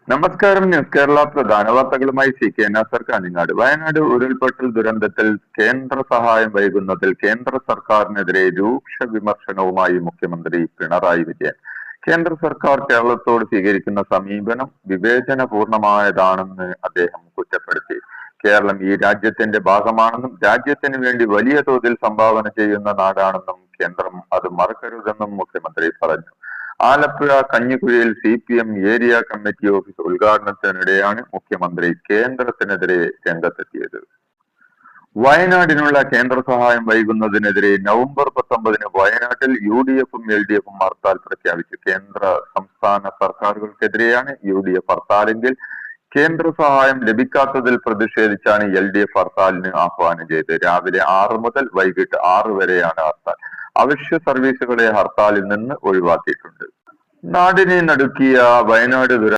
നമസ്കാരം. ന്യൂസ് കേരള പ്രധാന വാർത്തകളുമായി CK നാസർ കാഞ്ഞങ്ങാട്. വയനാട് ഉരുൾപൊട്ടൽ ദുരന്തത്തിൽ കേന്ദ്ര സഹായം വൈകുന്നതിൽ കേന്ദ്ര സർക്കാരിനെതിരെ രൂക്ഷ വിമർശനവുമായി മുഖ്യമന്ത്രി പിണറായി വിജയൻ. കേന്ദ്ര സർക്കാർ കേരളത്തോട് സ്വീകരിക്കുന്ന സമീപനം വിവേചനപൂർണമായതാണെന്ന് അദ്ദേഹം കുറ്റപ്പെടുത്തി. കേരളം ഈ രാജ്യത്തിന്റെ ഭാഗമാണെന്നും രാജ്യത്തിന് വേണ്ടി വലിയ തോതിൽ സംഭാവന ചെയ്യുന്ന നാടാണെന്നും കേന്ദ്രം അത് മറക്കരുതെന്നും മുഖ്യമന്ത്രി പറഞ്ഞു. ആലപ്പുഴ കഞ്ഞിക്കുഴിയിൽ CPM ഏരിയ കമ്മിറ്റി ഓഫീസ് ഉദ്ഘാടനത്തിനിടെയാണ് മുഖ്യമന്ത്രി കേന്ദ്രത്തിനെതിരെ രംഗത്തെത്തിയത്. വയനാടിനുള്ള കേന്ദ്ര സഹായം വൈകുന്നതിനെതിരെ നവംബർ 19 വയനാട്ടിൽ UDF-ഉം LDF-ഉം ഹർത്താൽ പ്രഖ്യാപിച്ചു. കേന്ദ്ര സംസ്ഥാന സർക്കാരുകൾക്കെതിരെയാണ് UDF ഹർത്താലെങ്കിൽ കേന്ദ്ര സഹായം ലഭിക്കാത്തതിൽ പ്രതിഷേധിച്ചാണ് LDF ഹർത്താലിന് ആഹ്വാനം ചെയ്തത്. രാവിലെ 6 മുതൽ വൈകിട്ട് 6 വരെയാണ് ഹർത്താൽ. അവശ്യ സർവീസുകളെ ഹർത്താലിൽ നിന്ന് ഒഴിവാക്കിയിട്ടുണ്ട്. നാടിനെ നടുക്കിയ വയനാട്